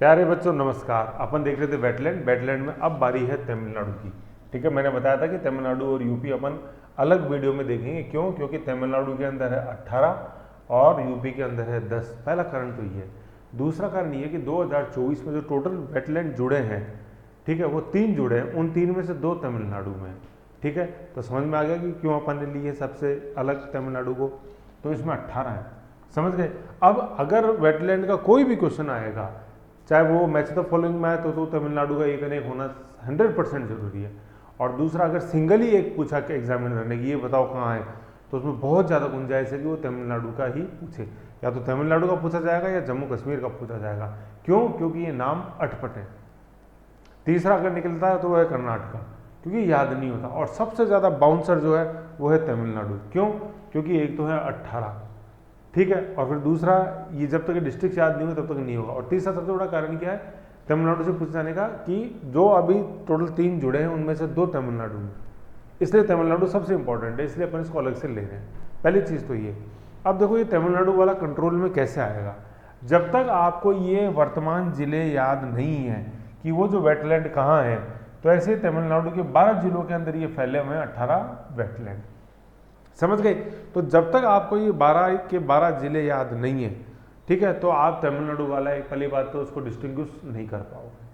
प्यारे बच्चों नमस्कार। अपन देख रहे थे वेटलैंड। वेटलैंड में अब बारी है तमिलनाडु की। ठीक है, मैंने बताया था कि तमिलनाडु और यूपी अपन अलग वीडियो में देखेंगे। क्यों? क्योंकि तमिलनाडु के अंदर है 18 और यूपी के अंदर है 10। पहला कारण तो ये है। दूसरा कारण ये है कि 2024 में जो टोटल वेटलैंड जुड़े हैं, ठीक है, वो 3 जुड़े हैं। उन 3 में से 2 तमिलनाडु में है। ठीक है, तो समझ में आ गया कि क्यों अपन ने लिए सबसे अलग तमिलनाडु को। तो इसमें 18 है, समझ गए। अब अगर वेटलैंड का कोई भी क्वेश्चन आएगा, चाहे वो मैच द फॉलोइंग में आए, तो तमिलनाडु का एक न एक होना 100% जरूरी है। और दूसरा, अगर सिंगल ही एक पूछा कि एग्जामिनर ने कि ये बताओ कहाँ है, तो उसमें बहुत ज़्यादा गुंजाइश है कि वो तमिलनाडु का ही पूछे। या तो तमिलनाडु का पूछा जाएगा या जम्मू कश्मीर का पूछा जाएगा। क्यों? क्योंकि ये नाम अटपट है। तीसरा अगर निकलता है तो वह है कर्नाटका, क्योंकि याद नहीं होता। और सबसे ज़्यादा बाउंसर जो है वो है तमिलनाडु। क्यों? क्योंकि एक तो है 18, ठीक है, और फिर दूसरा ये जब तक डिस्ट्रिक्ट याद नहीं हो तब तक नहीं होगा। और तीसरा सबसे बड़ा कारण क्या है तमिलनाडु से पूछे जाने का, कि जो अभी टोटल 3 जुड़े हैं उनमें से 2 तमिलनाडु में, इसलिए तमिलनाडु सबसे इंपॉर्टेंट है, इसलिए अपन इसको अलग से ले रहे हैं। पहली चीज़ तो ये। अब देखो ये तमिलनाडु वाला कंट्रोल में कैसे आएगा। जब तक आपको ये वर्तमान जिले याद नहीं है कि वो जो वेटलैंड कहाँ है, तो ऐसे तमिलनाडु के 12 जिलों के अंदर ये फैले हुए हैं 18 वेटलैंड, समझ गए। तो जब तक आपको ये 12 के 12 जिले याद नहीं है, ठीक है, तो आप तमिलनाडु वाला एक पहली बात तो उसको डिस्टिंग्विश नहीं कर पाओगे।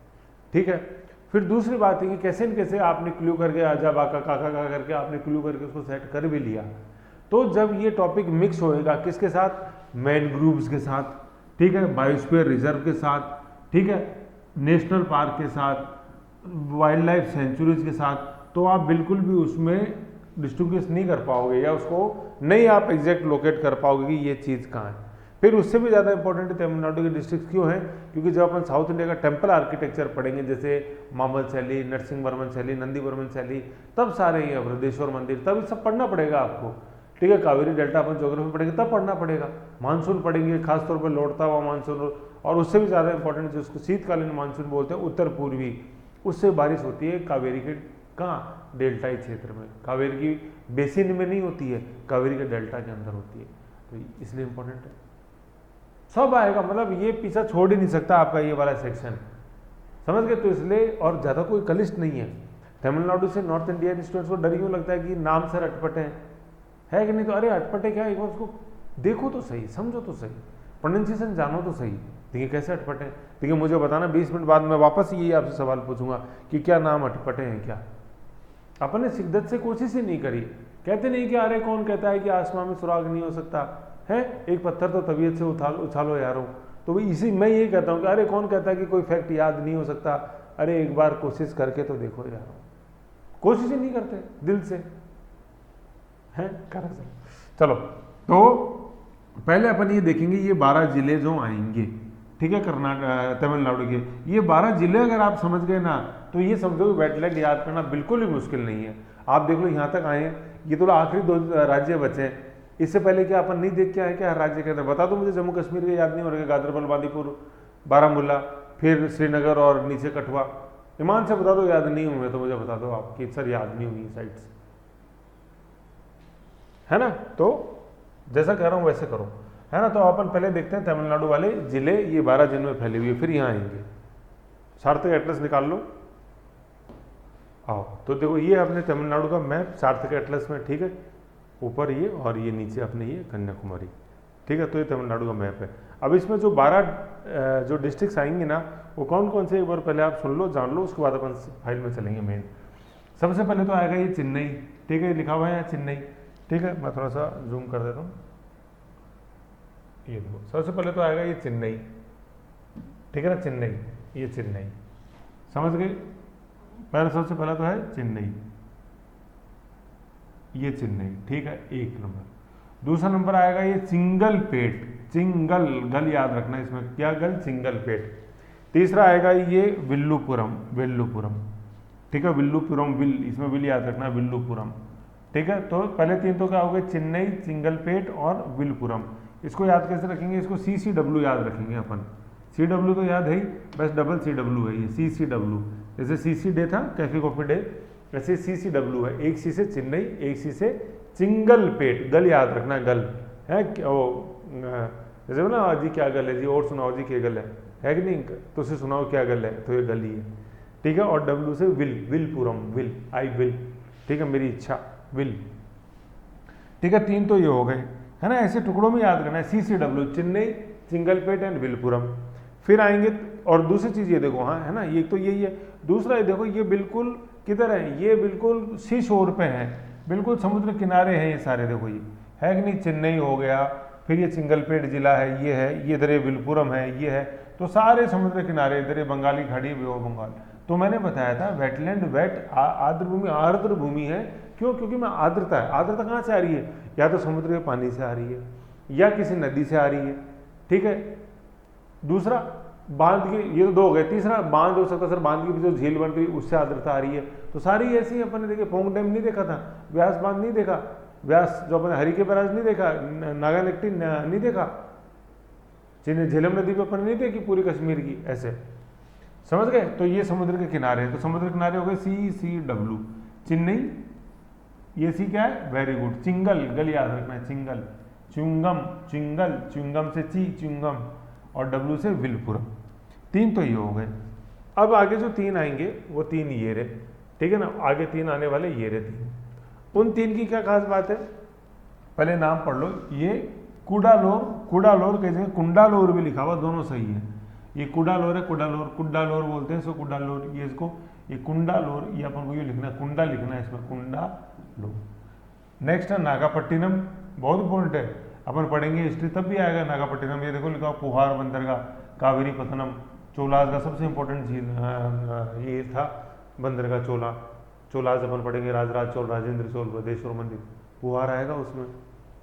ठीक है, फिर दूसरी बात है कि कैसे न कैसे आपने क्लू करके आजा बाका काका का करके आपने क्लू करके उसको सेट कर भी लिया। तो जब ये टॉपिक मिक्स होएगा किसके साथ? मैनग्रूव्स के साथ, ठीक है, बायोस्फीयर रिजर्व के साथ, ठीक है, नेशनल पार्क के साथ, वाइल्ड लाइफ सेंचुरीज के साथ, तो आप बिल्कुल भी उसमें डिस्टिंग्विश नहीं कर पाओगे, या उसको नहीं आप एग्जैक्ट लोकेट कर पाओगे कि ये चीज़ कहाँ है। फिर उससे भी ज़्यादा इंपॉर्टेंट तमिलनाडु के डिस्ट्रिक्ट क्यों है? क्योंकि जब अपन साउथ इंडिया का टेम्पल आर्किटेक्चर पढ़ेंगे, जैसे मामल शैली, नरसिंह वर्मन शैली, नंदी वर्मन शैली, तब सारे ये बृहदेश्वर मंदिर, तब ये सब पढ़ना पड़ेगा आपको। ठीक है, कावेरी डेल्टा अपन ज्योग्राफी पढ़ेंगे तब पढ़ना पड़ेगा। मानसून पढ़ेंगे, खासतौर पर लौटता हुआ मानसून, और उससे भी ज़्यादा इंपॉर्टेंट जिसको शीतकालीन मानसून बोलते हैं, उत्तर पूर्वी, उससे बारिश होती है कावेरी के कहाँ? डेल्टाई क्षेत्र में। कावेरी की बेसिन में नहीं होती है, कावेरी के डेल्टा के अंदर होती है, तो इसलिए इंपॉर्टेंट है। सब आएगा, मतलब ये पीछा छोड़ ही नहीं सकता आपका ये वाला सेक्शन, समझ गए। तो इसलिए, और ज़्यादा कोई कलिष्ट नहीं है। तमिलनाडु से नॉर्थ इंडियन स्टूडेंट्स को डर क्यों लगता है कि नाम सर अटपटे है कि नहीं? तो अरे अटपटे क्या, एक बार उसको देखो तो सही, समझो तो सही, प्रोनाउंसिएशन जानो तो सही। देखिए कैसे अटपटे हैं, देखिए मुझे बताना 20 मिनट बाद मैं वापस यही आपसे सवाल पूछूंगा कि क्या नाम अटपटे हैं क्या। अपन ने शिद्दत से कोशिश ही नहीं करी। कहते नहीं कि अरे कौन कहता है कि आसमान में सुराग नहीं हो सकता है, एक पत्थर तो तबीयत से उछालो यारों। तो इसी मैं यही कहता हूँ कि अरे कौन कहता है कि कोई फैक्ट याद नहीं हो सकता, अरे एक बार कोशिश करके तो देखो यारों। कोशिश ही नहीं करते दिल से, है कर। चलो, तो पहले अपन ये देखेंगे ये 12 जिले जो आएंगे, ठीक है, कर्नाटक तमिलनाडु के ये 12 जिले अगर आप समझ गए ना, तो ये समझो कि वेटलैंड याद करना बिल्कुल भी मुश्किल नहीं है। आप देख लो यहाँ तक आए, ये तो आखिरी 2 राज्य बचे हैं। इससे पहले क्या अपन नहीं देख के आए क्या हर राज्य के अंदर? बता दो मुझे, जम्मू कश्मीर के याद नहीं हो रहे, गादरबल, बांदीपुर, बारामूला, फिर श्रीनगर और नीचे कठुआ। ईमान से बता दो याद नहीं हुए तो मुझे बता दो आप कि सर याद नहीं हुई साइड्स, है ना। तो जैसा कह रहा हूँ वैसे करो, है ना। तो अपन पहले देखते हैं तमिलनाडु वाले जिले, ये 12 जिलों में फैले हुए, फिर यहाँ आएंगे। सार्थक एटलस निकाल लो, आओ। तो देखो ये अपने तमिलनाडु का मैप सार्थक एटलस में, ठीक है, ऊपर ये और ये नीचे अपने ये कन्याकुमारी, ठीक है। तो ये तमिलनाडु का मैप है। अब इसमें जो 12 जो डिस्ट्रिक्ट्स आएंगे ना, वो कौन कौन से एक बार पहले आप सुन लो, जान लो, उसके बाद अपन फाइल में चलेंगे मेन। सबसे पहले तो आएगा ये चेन्नई, ठीक है, लिखा हुआ है यहाँ चेन्नई, ठीक है। मैं थोड़ा सा जूम कर देता हूँ, ये देखो सबसे पहले तो आएगा ये चेन्नई, ठीक है ना, चेन्नई, ये चेन्नई, समझ गए। पहले सबसे पहला तो है चेन्नई, ये चेन्नई, ठीक है, 1 नंबर। दूसरा नंबर आएगा ये चिंगलपेट, चिंगल गल याद रखना, इसमें क्या गल? चिंगलपेट। तीसरा आएगा ये विल्लुपुरम, विल्लुपुरम, ठीक है, विल्लुपुरम, विल, इसमें विल याद रखना, विल्लुपुरम, ठीक है। तो पहले 3 तो क्या हो गए? चेन्नई, चिंगलपेट और विलपुरम। इसको याद कैसे रखेंगे? इसको CCW याद रखेंगे अपन। CW तो याद है ही, बस डबल CW है ये, CCW। जैसे CC डे था, कैफे कॉफी डे, वैसे CCW है। एक C से चेन्नई, एक C से चिंगलपेट, गल याद रखना, गल है, जैसे ना जी क्या गल है जी, और सुनाओ जी क्या गल है कि नहीं, तो उसे सुनाओ क्या गल है, तो ये गल ही है, ठीक है। और डब्ल्यू से Villupuram, will, I will, ठीक है, मेरी इच्छा, विल, ठीक है। 3 तो ये हो गए, है ना, ऐसे टुकड़ों में याद करना है, CCW चेन्नई, चिंगलपेट एंड विलपुरम। फिर आएंगे, और दूसरी चीज़ ये देखो, हाँ है ना, ये तो यही है। दूसरा ये देखो, ये बिल्कुल किधर है, ये बिल्कुल सी शोर पे है, बिल्कुल समुद्र किनारे हैं ये सारे, देखो ये है कि नहीं, चेन्नई हो गया, फिर ये चिंगलपेट जिला है, ये इधर ये विलपुरम है, ये है, तो सारे समुद्र किनारे, इधर ये बंगाली खाड़ी, बे ऑफ बंगाल। तो मैंने बताया था वेटलैंड, वेट आर्द्र भूमि, आर्द्र भूमि है, क्यों, क्योंकि में आर्द्रता है। आर्द्रता कहाँ से आ रही है, या तो समुद्र के पानी से आ रही है, या किसी नदी से आ रही है, ठीक है। दूसरा बांध की, ये तो 2 हो गए। तीसरा बांध हो सकता सर, बांध की जो झील बन रही है उससे आर्द्रता आ रही है, तो सारी ऐसी अपन ने देखे। पोंग डैम नहीं देखा था, व्यास बांध नहीं देखा, व्यास जो अपन हरिके बैराज नहीं देखा, नागालेक्टी नहीं देखा, झेलम नदी पे अपन नहीं देखी पूरी कश्मीर की, ऐसे समझ गए। तो ये समुद्र के किनारे है, तो समुद्र के किनारे हो गए CCW, चेन्नई, ये सी क्या है, वेरी गुड, चिंगल, गल याद रखना है, चिंगल, च्युंगम, चिंगल, च्युंगम से च्युंगम, और डब्ल्यू से विलपुरम। 3 तो ये हो गए। अब आगे जो 3 आएंगे वो 3 ये रहे, ठीक है ना, आगे 3 आने वाले ये रहे 3। उन 3 की क्या खास बात है, पहले नाम पढ़ लो। ये कुडालोर, कुडालोर कह जगह कुंडालोर भी लिखा हुआ, दोनों सही है। ये कुडालोर है, कुडालोर, कुडालोर बोलते हैं इसको, कुडालोर, ये इसको, ये कुंडालोर, ये अपन को ये लिखना है, कुंडा लिखना है इसमें, कुंडालोर। नेक्स्ट है नागापट्टिनम, बहुत इंपॉर्टेंट है, अपन पढ़ेंगे हिस्ट्री तब भी आएगा नागापट्टिनम। ये देखो लिखा पुहार बंदरगाह, कावेरी पत्तनम, चोलाज का सबसे इंपॉर्टेंट झील ये था बंदरगाह चोला, चोलाज अपन पढ़ेंगे, राजराज चोल, राजेंद्र चोल, बृहदेश्वर मंदिर, पुहार आएगा उसमें,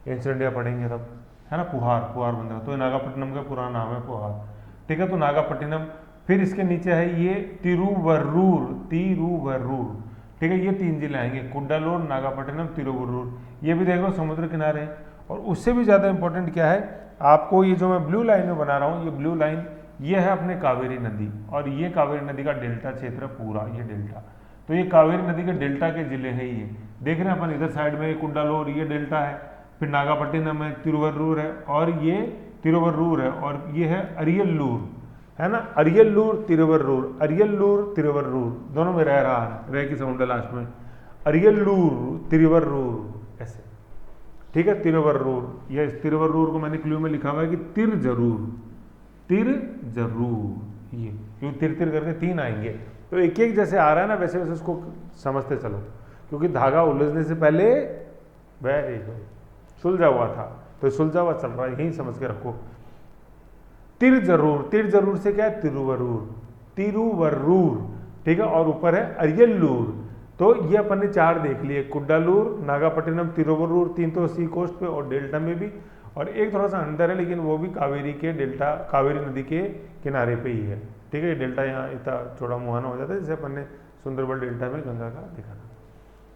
एंशिएंट इंडिया पढ़ेंगे तब, है ना, पुहार, पुहार बंदरगाह। तो नागापट्टिनम का पूरा नाम है पुहार, ठीक है। तो नागापट्टिनम, फिर इसके नीचे है ये तिरुवरूर, तिरुवरूर, ठीक है। ये 3 जिले आएंगे, कुड्डालोर, नागापट्टिनम, तिरुवरूर, ये भी देख लो समुद्र किनारे है। और उससे भी ज़्यादा इंपॉर्टेंट क्या है, आपको ये जो मैं ब्लू लाइन में बना रहा हूँ, ये ब्लू लाइन ये है अपने कावेरी नदी, और ये कावेरी नदी का डेल्टा क्षेत्र पूरा, ये डेल्टा, तो ये कावेरी नदी के डेल्टा के जिले हैं ये, देख रहे हैं अपन, इधर साइड में कुड्डालोर, ये डेल्टा है, फिर नागापट्टिनम है, तिरुवरूर है, और ये तिरुवरूर है, और ये है अरियल्लूर, है ना, अरियल्लूर तिरुवरूर, अरियल्लूर तिरुवरूर, दोनों में रह रहा है, रह की साउंड है लास्ट में, अरियल्लूर तिरुवरूर, ऐसे, ठीक है। तिरुवरूर, ये तिरुवरूर को मैंने क्लू में लिखा हुआ है कि तिर जरूर, तिर जरूर, ये क्यों तिर तिर करके 3 आएंगे, तो एक एक जैसे आ रहा है ना, वैसे वैसे उसको समझते चलो, क्योंकि धागा उलझने से पहले वेरी गुड सुलझा हुआ था, तो सुलझा हुआ चल रहा है, यही समझ के रखो। तिर जरूर, तिर जरूर से क्या है, तिरुवरूर, तिरुवरूर, ठीक है। और ऊपर है अरियल्लूर, तो ये अपन ने 4 देख लिए, कुड्डालूर, नागापट्टिनम, तिरुवरूर, 3 तो सी कोस्ट पे और डेल्टा में भी, और एक थोड़ा सा अंदर है, लेकिन वो भी कावेरी के डेल्टा, कावेरी नदी के किनारे पे ही है, ठीक है। डेल्टा यहाँ इतना चौड़ा मुहाना हो जाता है, जैसे अपन ने सुंदरबन डेल्टा में गंगा का देखा था।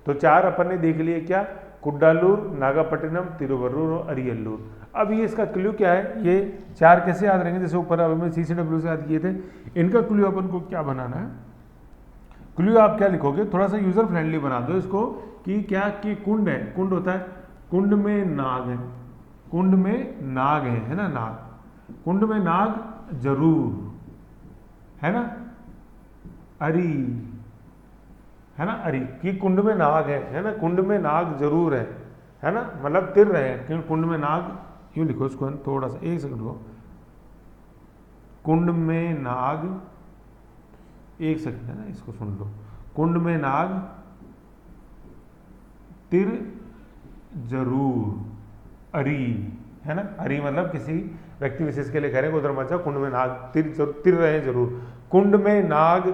तो 4 अपन ने देख लिए, क्या, कुड्डालूर, नागापट्टिनम, तिरुवरूर और अरियल्लूर। अब ये इसका क्लू क्या है, ये 4 कैसे याद रहेंगे, जैसे ऊपर अभी मैं CCW से याद किए थे, इनका क्लू अपन को क्या बनाना है, क्लू आप क्या लिखोगे, थोड़ा सा यूजर फ्रेंडली बना दो इसको, कि क्या, कि कुंड है, कुंड होता है, कुंड में नाग है, कुंड में नाग है ना, नाग, कुंड में नाग जरूर, है ना, अरी, है ना, अरी, कि कुंड में नाग है ना, कुंड में नाग जरूर है ना, मतलब तिर रहे हैं, क्योंकि कुंड में नाग, यूँ लिखो इसको, थोड़ा सा 1 सेकंड को, कुंड में नाग, 1 सेकंड है ना, इसको सुन लो, कुंड में नाग तिर जरूर, अरी, है ना, अरी मतलब किसी व्यक्ति विशेष के लिए कह रहे हैं, उधर मत जाओ, कुंड में नाग तिर रहे हैं जरूर, कुंड में नाग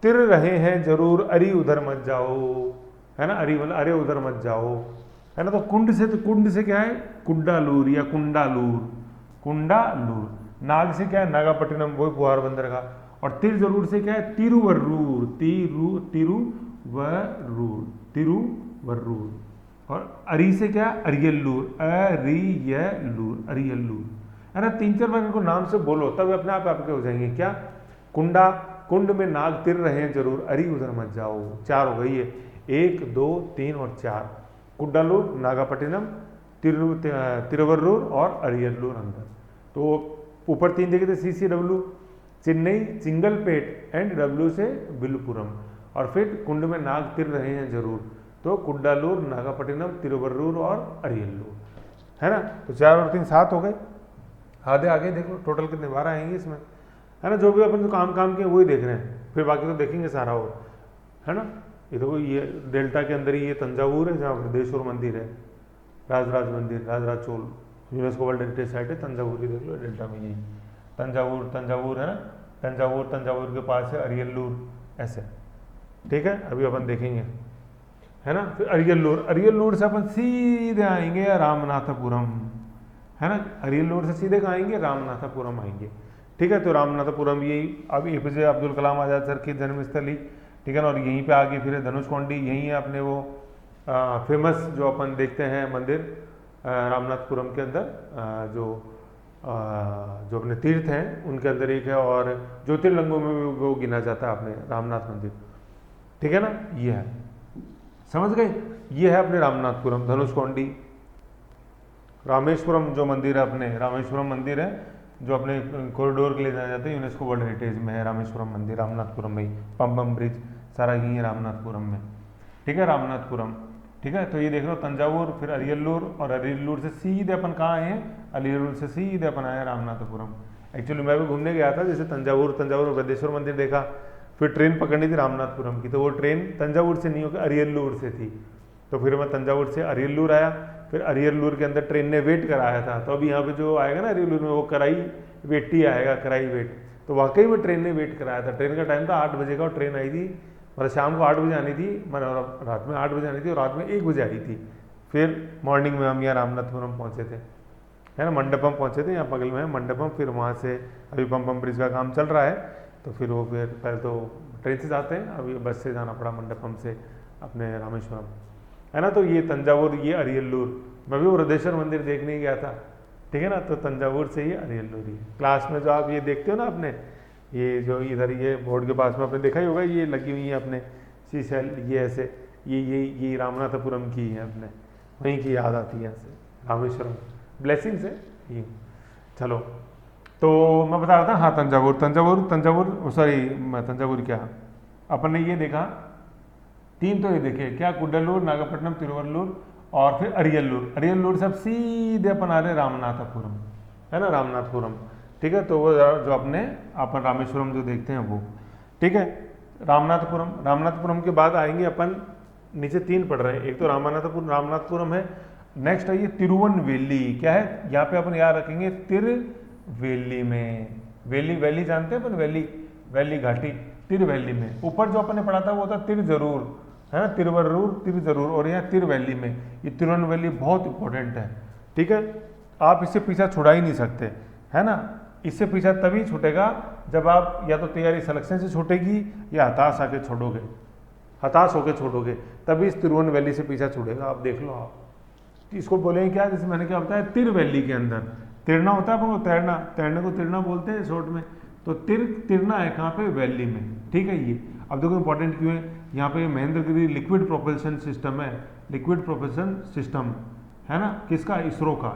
तिर रहे हैं जरूर, अरी उधर मत जाओ, है ना, अरी मतलब अरे उधर मत जाओ, है ना। तो कुंड से क्या है, कुड्डालूर या कुंडालूर, कुंडालूर, नाग से क्या है, नागापट्टिनम, वही पुहार बंदरगाह, और तिर जरूर से क्या है, तिरुवरूर, तिरुवरूर, और अरी से क्या, अरियल्लूर, अरियल्लूर, अरियल्लूर, है ना। 3-4 बार इनको नाम से बोलो, तब अपने आप आपके हो जाएंगे, क्या, कुंडा, कुंड में नाग तिर रहे हैं जरूर, अरी उधर मत जाओ, 4 हो गई है, 1, 2, 3 और 4, कुड्डालूर, नागापट्टिनम, तिरुवरूर और अरियल्लूर अंदर। तो ऊपर 3 देखे थे, CCW Chennai Chingleput and W से विलुपुरम, और फिर कुंड में नाग तिर रहे हैं जरूर, तो कुड्डालूर, नागापट्टिनम, तिरुवरूर और अरियल्लूर, है ना। तो 4 और 3 7 हो गए, आधे आगे देखो टोटल कितने 12 आएंगे इसमें, है ना। जो भी अपन जो काम के वही देख रहे हैं, फिर बाकी तो देखेंगे सारा और, है ना। ये देखो ये डेल्टा के अंदर ही ये तंजावुर है जहाँ बृहदेश्वर मंदिर है, राजराज मंदिर, Rajaraja Chola, UNESCO world heritage site है, तंजावुर की देख लो डेल्टा में यही तंजावुर है ना, तंजावुर के पास है अरियल्लूर, ऐसे, ठीक है। अभी अपन देखेंगे, है ना। फिर अरियल्लूर से अपन सीधे आएंगे रामनाथपुरम, है ना। अरियल्लूर से सीधे कहाँ आएंगे, रामनाथपुरम आएंगे, ठीक है। तो रामनाथपुरम यही अब APJ अब्दुल कलाम आज़ाद सर की जन्मस्थली, ठीक है ना। और यहीं पे आगे फिर धनुषकोडी, यहीं है अपने वो फेमस जो अपन देखते हैं मंदिर रामनाथपुरम के अंदर, जो अपने तीर्थ हैं उनके अंदर एक है, और ज्योतिर्लिंगों में भी वो गिना जाता है अपने रामनाथ मंदिर, ठीक है ना। ये है, समझ गए, ये है अपने रामनाथपुरम, धनुषकोडी। रामेश्वरम जो मंदिर है अपने, रामेश्वरम मंदिर है जो अपने कॉरिडोर के लिए जाने जाते हैं, यूनेस्को वर्ल्ड हेरिटेज में है रामेश्वरम मंदिर, रामनाथपुरम में ही, पंपम ब्रिज सारा यही है रामनाथपुरम में, ठीक है। रामनाथपुरम, ठीक है। तो ये देख लो तंजावुर, फिर अरियल्लूर, और अरियल्लूर से सीधे अपन कहाँ आए हैं, अरियल्लूर से सीधे अपन आए रामनाथपुरम। एक्चुअली मैं भी घूमने गया था, जैसे तंजावुर बृहदेश्वर मंदिर देखा, फिर ट्रेन पकड़नी थी रामनाथपुरम की, तो वो ट्रेन तंजावुर से नहीं होकर अरियल्लूर से थी, तो फिर मैं तंजावुर से अरियल्लूर आया, फिर अरियल्लूर के अंदर ट्रेन ने वेट कराया था। तो अभी यहाँ पे जो आएगा ना अरियल्लूर में, वो कराई वेटी आएगा, कराई वेट, तो वाकई में ट्रेन ने वेट कराया था। ट्रेन का टाइम था 8 बजे का, और ट्रेन आई थी, मतलब शाम को 8 बजे आनी थी, मतलब रात में 8 बजे आनी थी, और रात में 1 बजे आई थी। फिर मॉर्निंग में हम यहाँ रामनाथपुरम पहुँचे थे, है ना, मंडपम पहुँचे थे, यहाँ बगल में है मंडपम। फिर वहाँ से अभी पंपम ब्रिज का काम चल रहा है, तो फिर वो फिर पहले तो ट्रेन से जाते हैं, अभी बस से जाना पड़ा मंडपम से अपने रामेश्वरम, है ना। तो ये तंजावुर, ये अरियल्लूर, मैं भी बृहदेश्वर मंदिर देखने गया था, ठीक है ना। तो तंजावुर से ये अरियल्लूर, ये क्लास में जो आप ये देखते हो ना अपने, ये जो इधर ये बोर्ड के पास में आपने देखा ही होगा, ये लगी हुई है अपने सीसेल, ये ऐसे, ये रामनाथपुरम की है अपने, वहीं की याद आती है यहाँ से, रामेश्वरम ब्लेसिंग से ये। चलो, तो मैं बता रहा था, हाँ तंजावुर सॉरी क्या, अपन ने ये देखा 3 तो ये देखे क्या, कुड्डलूर, नागपट्टिनम, तिरुवल्लूर और फिर अरियल्लूर सब सीधे अपन आ रहे रामनाथपुरम, है ना, रामनाथपुरम, ठीक है। तो वो जो अपन रामेश्वरम जो देखते हैं वो, ठीक है। रामनाथपुरम के बाद आएंगे अपन, नीचे 3 पड़ रहे हैं, एक तो रामनाथपुरम है, नेक्स्ट है ये तिरुवनवेली, क्या है यहाँ पे अपन याद रखेंगे, तिरुवैली में, वैली जानते हैं अपन, वैली घाटी, तिरुवैली में। ऊपर जो अपन ने पढ़ा था वो था तिरुजरूर, है ना, तिरुजरूर, और यहाँ तिरुवैली में, ये तिरुवनवेली बहुत इंपॉर्टेंट है, ठीक है। आप इससे पीछा छुड़ा ही नहीं सकते, है ना। इससे पीछा तभी छूटेगा जब आप या तो तैयारी सिलेक्शन से छूटेगी, या हताश होकर छोड़ोगे, तभी इस तिरुवनवेली से पीछा छूटेगा। आप देख लो, आप इसको बोलेंगे क्या, जैसे मैंने क्या बताया, तिरुवैली के अंदर तिरना होता है, अपन को तैरने को तिरना बोलते हैं शॉर्ट में, तो तिरना है कहाँ पे, वैली में, ठीक है। ये अब देखो इंपॉर्टेंट क्यों है, यहाँ पे महेंद्रगिरी लिक्विड प्रोपल्शन सिस्टम है, है ना, किसका, इसरो का,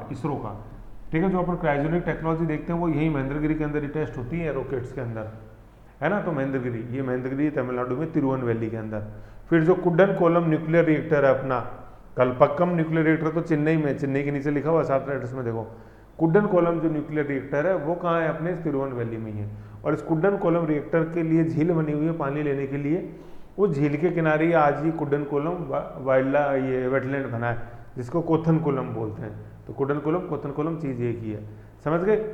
ठीक है। जो अपन क्रायोजेनिक टेक्नोलॉजी देखते हैं वो यही महेंद्रगिरी के अंदर ही टेस्ट होती है, रॉकेट्स के अंदर, है ना। तो महेंद्रगिरी तमिलनाडु में, तिरुवनवेली के अंदर। फिर जो कुड्डनकोलम न्यूक्लियर रिएक्टर है अपना, कल्पक्कम न्यूक्लियर रिएक्टर तो चेन्नई में, चेन्नई के नीचे लिखा हुआ है साफ्टवेयर एड्रेस में, देखो कुड्डनकोलम जो न्यूक्लियर रिएक्टर है वो कहाँ है, अपने तिरुवनवेली में ही है। और इस कुड्डनकोलम रिएक्टर के लिए झील बनी हुई है पानी लेने के लिए, उस झील के किनारे आज ही कुड्डनकोलम ये वेटलैंड बना है, जिसको कोथनकुलम बोलते हैं। तो कोथनकुलम चीज़ एक ही है, समझ गए।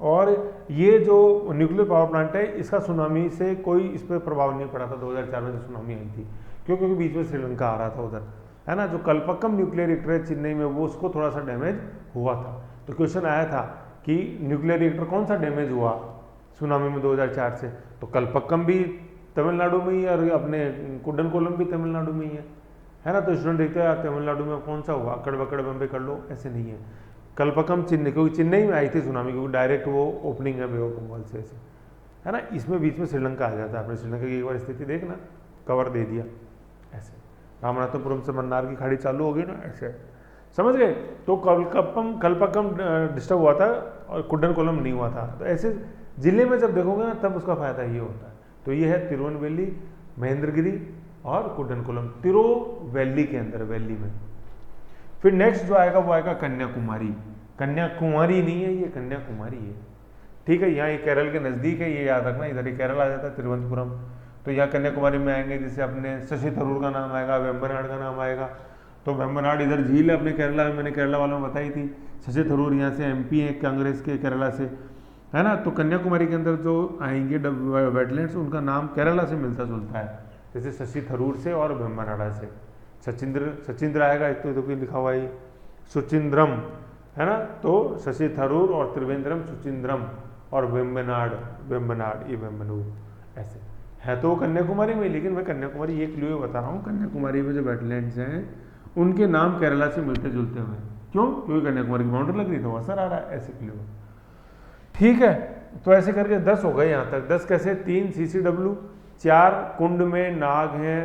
और ये जो न्यूक्लियर पावर प्लांट है, इसका सुनामी से कोई इस पर प्रभाव नहीं पड़ा था। 2004 में जो सुनामी आई थी, क्योंकि बीच में श्रीलंका आ रहा था उधर, है ना। जो कल्पक्कम न्यूक्लियर रिएक्टर है चेन्नई में, वो उसको थोड़ा सा डैमेज हुआ था। तो क्वेश्चन आया था कि न्यूक्लियर रिएक्टर कौन सा डैमेज हुआ सुनामी में 2004 से, तो कल्पक्कम भी तमिलनाडु में ही है, और अपने कुड्डनकोलम भी तमिलनाडु में ही है ना। तो स्टूडेंट देखते हैं तमिलनाडु में कौन सा हुआ, अकड़ बकड़ बम्बे कर लो, ऐसे नहीं है। कल्पक्कम चेन्नई, क्योंकि चेन्नई में आई थी सुनामी, क्योंकि डायरेक्ट वो ओपनिंग है बे ऑफ बंगाल से, ऐसे, है ना। इसमें बीच में श्रीलंका आ जाता है, आपने श्रीलंका की एक बार स्थिति देखना, कवर दे दिया ऐसे। रामनाथपुरम से मन्नार की खाड़ी चालू होगी ना, ऐसे, समझ गए। तो कल्पक्कम डिस्टर्ब हुआ था और कुड्डनकोलम नहीं हुआ था। तो ऐसे जिले में जब देखोगे ना तब उसका फायदा ये होता है। तो ये है तिरुवनवेली, महेंद्रगिरी और कुड्डनकोलम, तिरुवैली के अंदर, वैली में। फिर नेक्स्ट जो आएगा वो आएगा कन्याकुमारी। कन्याकुमारी नहीं है, ये कन्याकुमारी है, ठीक है। यहाँ ये केरल के नज़दीक है, ये याद रखना, इधर ही केरल आ जाता है, तिरुवनंतपुरम। तो यहाँ कन्याकुमारी में आएंगे, जैसे अपने शशि थरूर का नाम आएगा, वेम्बनाड का नाम आएगा। तो वेम्बनाड इधर झील है अपने केरला में, मैंने केरला वालों में बताई थी। शशि थरूर यहाँ से MP है कांग्रेस के, केरला से, है ना। तो कन्याकुमारी के अंदर जो आएंगे वेटलैंड्स, उनका नाम केरला से मिलता जुलता है, जैसे शशि थरूर से और वेम्बनाडा से। सचिंद्र आएगा, एक तो देखो लिखा हुआ है सुचिंद्रम, है ना। तो शशि थरूर और त्रिवेंद्रम, सुचिंद्रम और वेम्बनाड, ये वेम्बनूर, ऐसे है। तो कन्याकुमारी में, लेकिन मैं कन्याकुमारी ये क्लियर बता रहा हूँ, कन्याकुमारी में जो वेटलैंड्स हैं उनके नाम केरला से मिलते जुलते हुए। क्यों? क्योंकि कन्याकुमारी की बाउंड्री लग रही, तो असर आ रहा है, ऐसे क्लियर, ठीक है। तो ऐसे करके 10 हो गए यहाँ तक। 10 कैसे? 3 CCW, 4 कुंड में नाग हैं,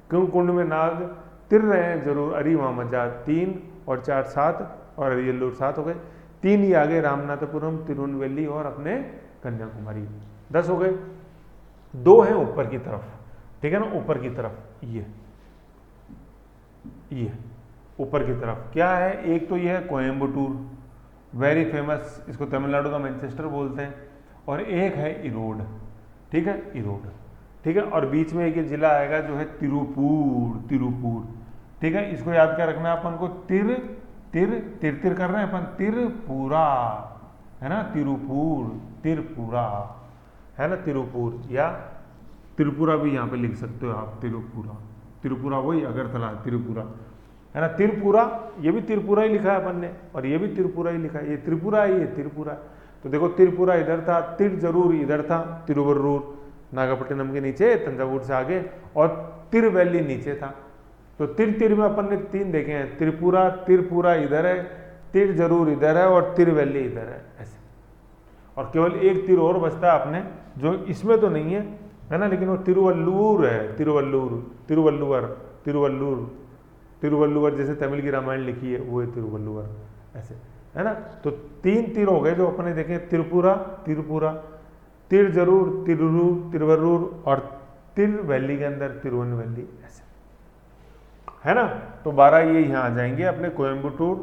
क्यों कुंड में नाग तिर रहे हैं जरूर, अरी वामजा 3 और 4 7 और अरियल्लूर 7 हो गए। 3 ही आगे, रामनाथपुरम, तिरुवनवेली और अपने कन्याकुमारी, 10 हो गए। 2 है ऊपर की तरफ, ठीक है ना, ऊपर की तरफ, ये ऊपर की तरफ क्या है? एक तो ये है कोयम्बटूर, वेरी फेमस, इसको तमिलनाडु का मैनचेस्टर बोलते हैं। और एक है इरोड, ठीक है, इरोड, ठीक है। और बीच में एक ये जिला आएगा जो है तिरुपुर, ठीक है। इसको याद क्या रखना है अपन को? तिर कर रहे हैं अपन, तिरपुरा, है ना, तिरपुरा, है ना, तिरुपुर, या त्रिपुरा भी यहाँ पे लिख सकते हो आप, तिरुपुरा वही अगरतला, तिरुपुरा, है ना। तिरपुरा, ये भी तिरपुरा ही लिखा है अपन ने, और ये भी तिरपुरा ही लिखा है, ये त्रिपुरा ही है, तिरपुरा। तो देखो तिरपुरा इधर था, तिर जरूर इधर था, तिरुवरूर नागपट्टिनम के नीचे, तंजावुर से आगे, और तिरवैली नीचे था। तो तिर में अपन ने 3 देखे हैं, तिरपुरा इधर है, तिर जरूर इधर है, और तिरवैली इधर है, ऐसे। और केवल एक तिर और बचता है अपने, जो इसमें तो नहीं है ना, लेकिन वो तिरुवल्लूर है, तिरुवल्लूर जैसे तमिल की रामायण लिखी है, वो है तिरुवल्लूर, ऐसे, है ना। तो 3 तिर हो गए जो अपने देखे, तिरपुरा, तिर जरूर, तिरुवरूर और तिरवैली के अंदर तिरुवनवेली, ऐसे, है ना। तो 12 ये यहाँ आ जाएंगे अपने, कोयम्बटूर,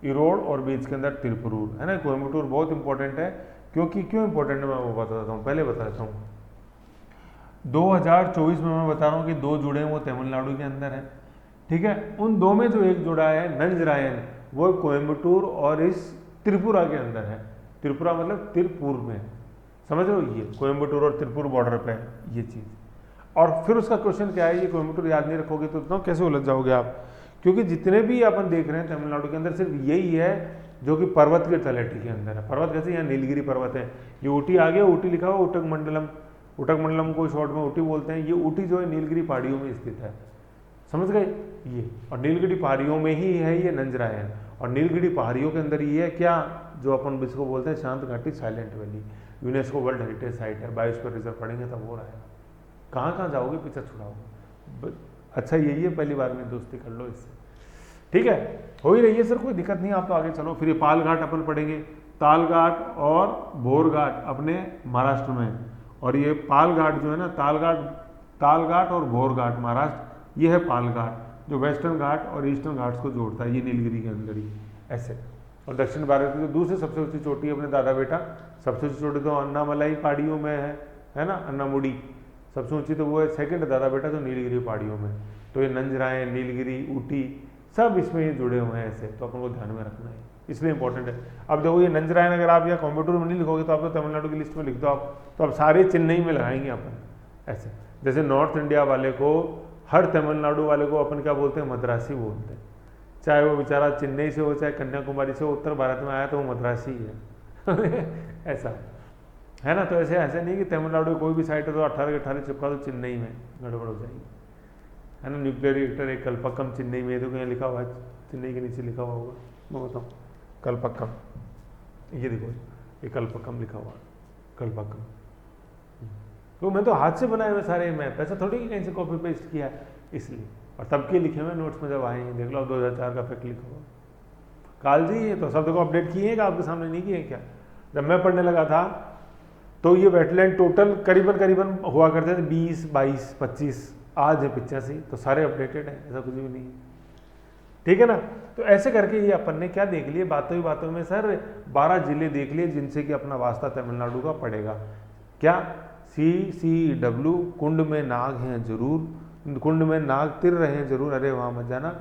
इरोड और बीच के अंदर तिरुपुरूर, है ना। कोयम्बटूर बहुत इंपॉर्टेंट है, क्योंकि क्यों इंपॉर्टेंट है मैं वो बताता हूँ, पहले बता देता हूँ। 2024 में मैं बता रहा हूँ कि 2 जुड़े हैं, वो तमिलनाडु के अंदर है, ठीक है। उन 2 में जो एक जुड़ा है नंजरायन, वो कोयम्बटूर और इस त्रिपुरा के अंदर है। त्रिपुरा मतलब तिरपुर में, समझ रहे हो, ये कोयम्बटूर और त्रिपुर बॉर्डर पे है ये चीज़। और फिर उसका क्वेश्चन क्या है, ये कोयम्बटूर याद नहीं रखोगे तो इतना कैसे उलझ जाओगे आप, क्योंकि जितने भी अपन देख रहे हैं तमिलनाडु के अंदर सिर्फ यही है जो कि पर्वत के तलहटी के अंदर है। पर्वत कैसे? यहाँ नीलगिरी पर्वत है, ये ऊटी आ गया, ऊटी लिखा हुआ, उटक मंडलम को शॉर्ट में ऊटी बोलते हैं। ये ऊटी जो है नीलगिरी पहाड़ियों में स्थित है, समझ गए ये। और नीलगिरी पहाड़ियों में ही है ये नंजरायन, और नीलगिरी पहाड़ियों के अंदर ये है क्या, जो अपन इसको बोलते हैं शांत घाटी, silent valley, UNESCO world heritage site है। बायोस्फीयर रिजर्व पढ़ेंगे तब हो रहा है, कहाँ जाओगे, पीछे छुड़ाओगे। अच्छा यही है, पहली बार में दोस्ती कर लो इससे, ठीक है। हो ही रही है सर, कोई दिक्कत नहीं, आप तो आगे चलो। फिर ये पाल घाट अपन पढ़ेंगे, ताल घाट और भोर घाट अपने महाराष्ट्र में, और ये पाल घाट जो है ना, ताल घाट और भोर घाट महाराष्ट्र, ये है पाल घाट, जो वेस्टर्न घाट और ईस्टर्न घाट्स को जोड़ता है, ये नीलगिरी के अंदर ही, ऐसे। और दक्षिण भारत की जो दूसरी सबसे ऊंची चोटी है अपने दादा बेटा, सबसे ऊंची चोटी तो अन्नामलाई पहाड़ियों में है ना, अन्नामुडी सबसे ऊंची, तो वो है सेकंड दादा बेटा जो नीलगिरी पहाड़ियों में। तो ये नंजरायन, नीलगिरी, ऊटी सब इसमें ही जुड़े हुए हैं ऐसे, तो अपन को ध्यान में रखना है, इसलिए इंपॉर्टेंट है। अब देखो ये नंजरायन अगर आप यहाँ कोयम्बटूर में नहीं लिखोगे तो आप तो तमिलनाडु की लिस्ट में लिख दो आप, तो अब सारे चेन्नई में लगाएंगे अपन, ऐसे। जैसे नॉर्थ इंडिया वाले को, हर तमिलनाडु वाले को अपन क्या बोलते हैं, मद्रासी बोलते हैं, चाहे वो बेचारा चेन्नई से हो चाहे कन्याकुमारी से हो, उत्तर भारत में आया तो वो मद्रासी है ऐसा है ना। तो ऐसे नहीं कि तमिलनाडु कोई भी साइट है तो 18 के 18 चिपका दो, चेन्नई में गड़बड़ हो जाएगी, है ना। न्यूक्लियर रिएक्टर एक कल्पक्कम चेन्नई में, देखो यहाँ लिखा हुआ है, चेन्नई के नीचे लिखा हुआ होगा, मैं बताऊँ, कल्पक्कम, ये देखो ये कल्पक्कम लिखा हुआ, कल्पक्कम। तो मैं तो हाथ से बनाए हुए सारे मैप, ऐसा थोड़ी कि कहीं से कॉपी पेस्ट किया है, इसलिए। और तब के लिखे हुए नोट्स में जब आए हैं, देख लो 2004 का फैक्ट लिखा हुआ। काल जी ये तो सब देखो अपडेट किए हैं, आपके सामने नहीं किए क्या? जब मैं पढ़ने लगा था तो ये वेटलैंड टोटल करीबन करीबन हुआ करते थे 20, 22, 25, आज है 85, तो सारे अपडेटेड हैं, ऐसा कुछ भी नहीं है, ठीक है ना। तो ऐसे करके ये अपन ने क्या देख लिए, बातों ही बातों में सर 12 जिले देख लिए जिनसे कि अपना वास्ता तमिलनाडु का पड़ेगा। क्या? CCW, कुंड में नाग हैं जरूर, कुंड में नाग तिर रहे हैं जरूर, अरे वहाँ मत जाना।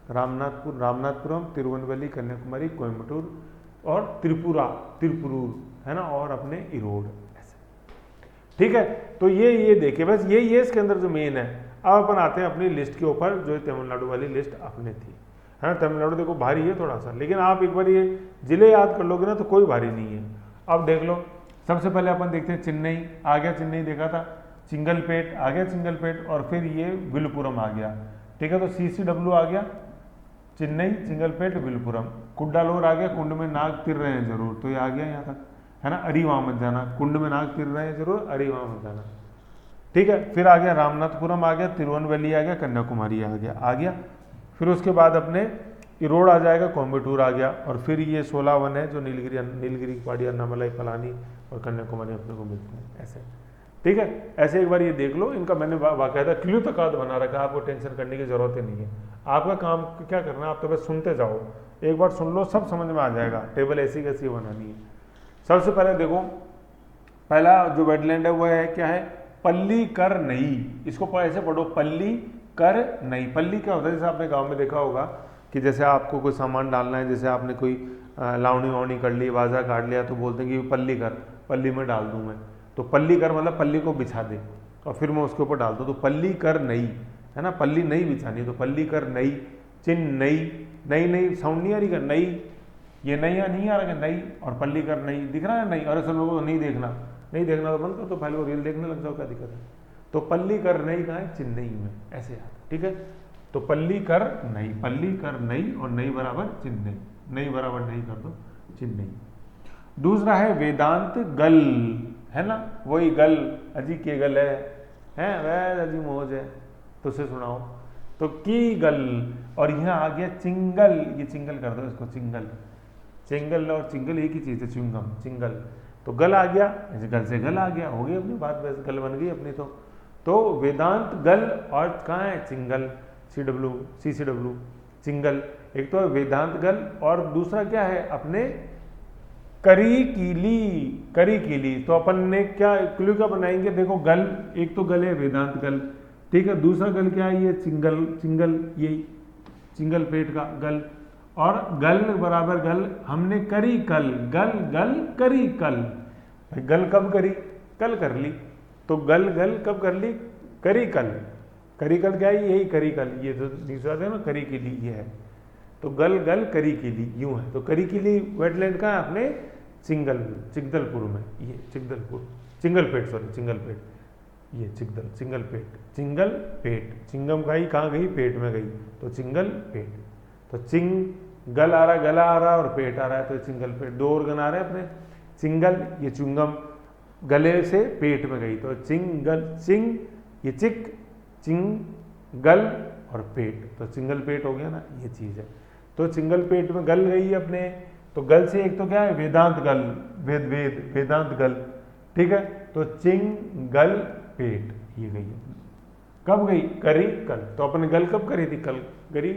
रामनाथपुर, रामनाथपुरम, तिरुवनवली, कन्याकुमारी, कोयम्बटूर और त्रिपुरूर है ना, और अपने इरोड, ऐसे, ठीक है। तो ये देखिए बस ये इसके अंदर जो मेन है। अब अपन आते हैं अपनी लिस्ट के ऊपर, जो तमिलनाडु वाली लिस्ट अपने थी, है ना। तमिलनाडु देखो भारी है थोड़ा सा, लेकिन आप एक बार ये जिले याद कर लोगे ना तो कोई भारी नहीं है। अब देख लो, सबसे पहले अपन देखते हैं चेन्नई, आ गया, चेन्नई देखा था, चिंगलपेट आ गया, चिंगलपेट, और फिर ये विलुपुरम आ गया, ठीक है। तो CCW आ गया, चेन्नई, चिंगलपेट, विलुपुरम। कुड्डालोर आ गया, कुंड में नाग तिर रहे हैं जरूर, तो ये आ गया यहाँ तक, है ना। अरी वहाँ मत जाना, कुंड में नाग तिर रहे हैं जरूर, अरी वहाँ मत जाना, ठीक है। फिर आ गया रामनाथपुरम आ गया, तिरुवनवली आ गया, कन्याकुमारी आ गया। फिर उसके बाद अपने इरोड आ जाएगा, कोयम्बटूर आ गया, और फिर ये 16 वन है जो नीलगिरी पहाड़ी, अन्नामलाई, पलानी और कन्याकुमारी अपने को मिलते हैं, ऐसे, ठीक है। ऐसे एक बार ये देख लो, इनका मैंने बाकायदा क्ल्यू तकाद बना रखा है, आपको टेंशन करने की जरूरत ही नहीं है। आपका काम क्या करना है, आप तो बस सुनते जाओ, एक बार सुन लो सब समझ में आ जाएगा। टेबल ऐसी कैसी बनानी है। सबसे पहले देखो, पहला जो वेटलैंड है वो है क्या है, पल्लीकरनई। इसको ऐसे पढ़ो, पल्लीकरनई। पल्ली क्या होता है, जैसे आपने गांव में देखा होगा कि जैसे आपको कोई सामान डालना है, जैसे आपने कोई लावनी वावनी कर ली, बाजार काट लिया, तो बोलते हैं कि पल्ली कर, पल्ली में डाल दूं मैं। तो पल्ली कर मतलब पल्ली को बिछा दे और फिर मैं उसके ऊपर डाल दूँ, तो पल्लीकरनई, है ना। पल्ली नहीं बिछानी, तो पल्लीकरनई। चिन्नई, नई साउंड नहीं आ रही का, नई, ये नई नहीं आ रहा है नई, और पल्लीकरनई दिख रहा है नई, और ऐसे लोगों को नहीं देखना तो बंद कर, तो पहले वो रील देखने लग जाओ, क्या दिक्कत है। तो पल्लीकरनई कहाँ है, चेन्नई में, ऐसे यार, ठीक है। तो पल्लीकरनई और नई बराबर चेन्नई, नई बराबर नई कर दो, चेन्नई। दूसरा है वेदांत गल, है ना, वही गल, अजी के गल है वह अजी मौज है, तो उसे सुनाओ, तो की गल। और यहाँ आ गया चिंगल, ये चिंगल कर दो इसको, चिंगल और चिंगल एक ही चीज है, च्युइंगम, चिंगल। तो गल आ गया, गल से गल आ गया, हो गई अपनी बात, बस गल बन गई अपनी। तो वेदांत गल और कहाँ है, चिंगल, CCW, चिंगल। एक तो वेदांत गल, और दूसरा क्या है अपने करीकीली। तो अपन ने क्या क्लू क्या बनाएंगे, देखो गल, एक तो गल है वेदांत गल, ठीक है। दूसरा गल क्या है, ये चिंगल, यही चिंगल पेट का गल, और गल बराबर गल, हमने करी कल, गल करी कल। गल कब करी, कल कर ली, तो गल कब कर ली, करी कल क्या है, यही करी कल, ये जो दूसरा है ना करी की ली, ये है। तो गल करी की ली, यूं है। तो करी की ली वेटलैंड का है अपने चिंगलपुर में, ये चिंगलपेट, ये चिंगलपेट, चिंगम गई कहाँ गई, पेट में गई, तो चिंगलपेट। तो चिंगल आ रहा, गला आ रहा और पेट आ रहा है, तो चिंगलपेट। दो ऑर्गन आ रहे हैं अपने, चिंगल, ये चुंगम, गले से पेट में गई, तो चिंग, ये चिंगल और पेट, तो चिंगल पेट हो गया ना, ये चीज है। तो चिंगल पेट में गल गई अपने, तो गल से एक तो क्या है वेदांत गल, वेदांत गल, ठीक है। तो चिंगल पेट, ये गई कब गई, करी कल। तो अपने गल कब करी थी, कल करी,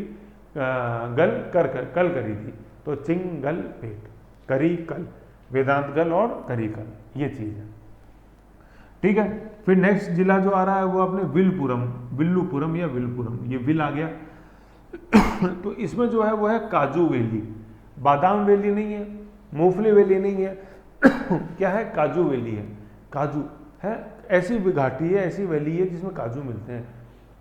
गल कल करी थी, तो चिंगल पेट, करी कल, वेदांत गल और करी कल, ये चीज है, ठीक है। फिर नेक्स्ट जिला जो आ रहा है वो अपने विल्लुपुरम या विलपुरम, ये विल आ गया। तो इसमें जो है वो है काजू वैली, बादाम वैली नहीं है, मूंगफली वैली नहीं है, क्या है, काजू वैली है। काजू है, ऐसी घाटी है, ऐसी वैली है जिसमें काजू मिलते हैं।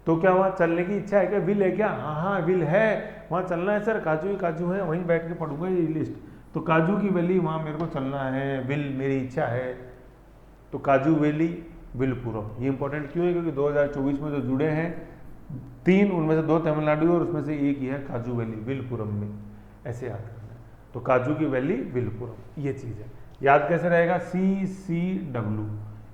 तो क्या वहाँ चलने की इच्छा है क्या, विल है क्या, हाँ विल है, वहाँ चलना है सर, काजू ही काजू है, वहीं बैठ के पढ़ूंगा ये लिस्ट। तो काजू की वैली वहाँ मेरे को चलना है, विल मेरी इच्छा है, तो काजू वैली विलपुरम। ये इंपॉर्टेंट क्यों है, क्योंकि 2024 में जो जुड़े हैं 3, उनमें से 2 तमिलनाडु और उसमें से एक ही है काजू वैली विलपुरम में, ऐसे याद करना है। तो काजू की वैली विलपुरम, ये चीज़ है। याद कैसे रहेगा, CCW,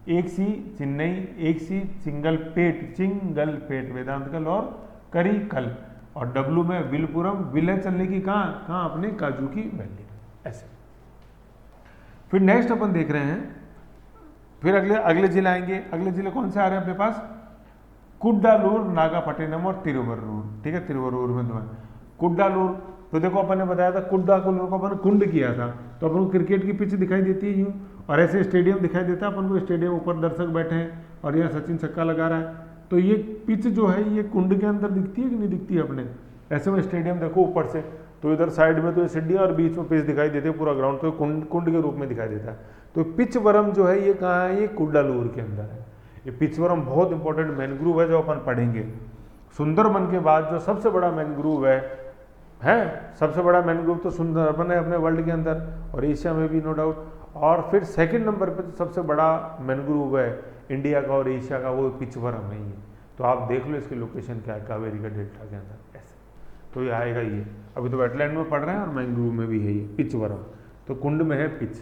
एक सी चेन्नई, एक सी चिंगलपेट वेदांतगल और करीकल, और W में विलपुरम, विल चलने की कहाँ अपने काजू की वैली, ऐसे। फिर नेक्स्ट अपन देख रहे हैं, फिर अगले अगले जिले आएंगे। अगले जिले कौन से आ रहे हैं अपने पास? कुड्डालूर, नागापट्टिनम और तिरुवरूर। ठीक है, तिरुवरूर में दो है। कुड्डालूर तो देखो अपन ने बताया था कुड्डालूर को अपन कुंड किया था, तो अपन को क्रिकेट की पिच दिखाई देती है यूँ, और ऐसे स्टेडियम दिखाई देता है अपन को, स्टेडियम ऊपर दर्शक बैठे हैं और यहाँ सचिन छक्का लगा रहा है। तो ये पिच जो है ये कुंड के अंदर दिखती है कि नहीं दिखती है अपने? ऐसे में स्टेडियम देखो ऊपर से, तो इधर साइड में तो ये सीढ़ियाँ और बीच में पिच दिखाई देती है, पूरा ग्राउंड तो कुंड के रूप में दिखाई देता है। तो पिचवरम जो है ये कहाँ है? ये कुड्डालूर के अंदर है। ये पिचवरम बहुत इंपॉर्टेंट मैनग्रूव है जो अपन पढ़ेंगे। सुंदरबन के बाद जो सबसे बड़ा मैनग्रूव है सबसे बड़ा मैनग्रूव तो सुंदरबन है अपने वर्ल्ड के अंदर और एशिया में भी, नो डाउट। और फिर सेकंड नंबर पे तो सबसे बड़ा मैनग्रूव है इंडिया का और एशिया का, वो पिचवरम है ये। तो आप देख लो इसकी लोकेशन क्या है, कावेरी का डेल्टा के अंदर ऐसे, तो ये आएगा ये। अभी तो वेटलैंड में पढ़ रहे हैं और मैनग्रूव में भी है ये पिचवरम, तो कुंड में है पिच।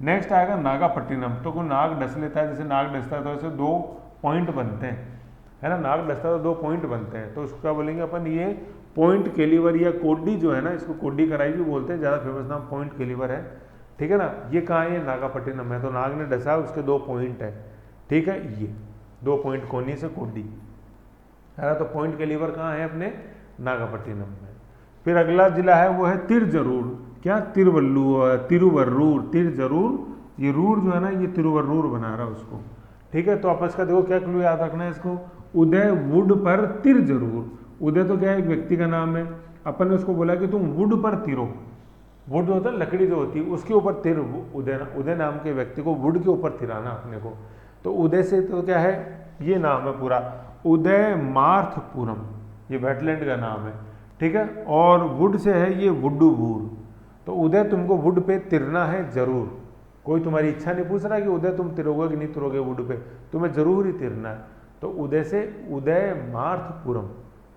नेक्स्ट आएगा नागापट्टिनम। तो कोई नाग डस लेता है, जैसे नाग डसता है तो ऐसे 2 पॉइंट बनते हैं, है ना, नाग डसता है तो 2 पॉइंट बनते हैं, तो उसको क्या बोलेंगे अपन? ये पॉइंट केलीवर या कोडी जो है ना, इसको कोडी कराई भी बोलते हैं, ज़्यादा फेमस नाम पॉइंट केलीवर है। ठीक है ना, ये कहाँ है? ये नागापट्टिनम है। तो नाग ने डसा, उसके 2 पॉइंट है। ठीक है, ये 2 पॉइंट कोनी से कोडी है ना, तो पॉइंट केलीवर कहाँ है? अपने नागापट्टिनम में। फिर अगला जिला है वो है तिरजरूर। क्या? तिरुवरूर, तिरजरूर, ये रूर जो है ना ये तिरुवरूर बना रहा है उसको। ठीक है, तो आपस का देखो क्या क्लू याद रखना है इसको, उदय वुड पर तिरजरूर। उदय तो क्या है? एक व्यक्ति का नाम है, अपन ने उसको बोला कि तुम वुड पर तिरो, वुड जो होता है लकड़ी जो होती है उसके ऊपर तिर, उदय नाम के व्यक्ति को वुड के ऊपर तिराना अपने को। तो उदय से तो क्या है? ये नाम है पूरा उदय मार्थपुरम, ये वेटलैंड का नाम है। ठीक है, और वुड से है ये वुड्डूबूर। तो उदय तुमको वुड पे तिरना है जरूर, कोई तुम्हारी इच्छा नहीं पूछ रहा कि उदय तुम तिरोगे कि नहीं तिरोगे वुड पे, तुम्हें जरूर ही तिरना है। तो उदय से उदय मार्थपुरम,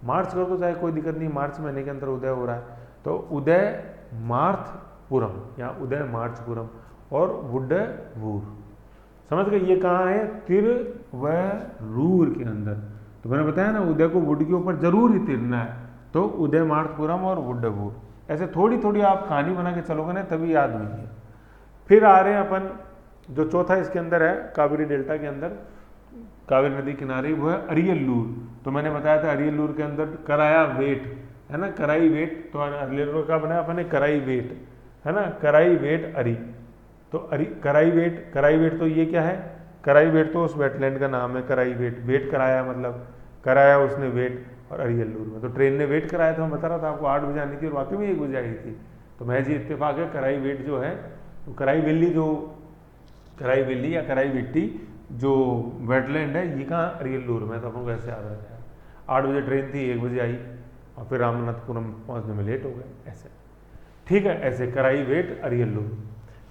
मार्च कर दो चाहे कोई दिक्कत नहीं, मार्च महीने के अंदर उदय हो रहा है, तो उदय मार्थपुरम या उदय मार्चपुरम और वुड्डूर। समझ गए? ये कहाँ है? तिरुवरूर के अंदर। तो मैंने बताया ना उदय को वुड के ऊपर जरूर ही तिरना है, तो उदय मार्थपुरम और वुड्डूर। ऐसे थोड़ी थोड़ी आप कहानी बना के चलोगे ना तभी याद हुई है। फिर आ रहे हैं अपन जो चौथा इसके अंदर है कावेरी डेल्टा के अंदर, कावेरी नदी किनारे, वो है अरियल्लूर। तो मैंने बताया था अरियल्लूर के अंदर कराया वेट है ना, कराई वेट, तो अरियल्लूर का बनाया अपन ने कराई वेट, है ना, कराई वेट अरी। तो अरी कराई वेट तो ये क्या है? कराई वेट तो उस वेटलैंड का नाम है, कराई वेट कराया मतलब कराया उसने वेट, और अरियल्लूर में तो ट्रेन ने वेट कराया था, मैं बता रहा था आपको 8 बजे आनी थी और वाकई में 1 बजे आई थी। तो महज ही इत्तेफाक है, कराई वेट जो है, तो कराई वेली या कराई वेट्टी जो वेटलैंड है ये कहाँ? अरियल्लूर में। तो अपन को ऐसे याद रखा है, 8 बजे ट्रेन थी, 1 बजे आई और फिर रामनाथपुरम पहुँचने में लेट हो गए ऐसे। ठीक है, ऐसे कराई वेट अरियल्लूर।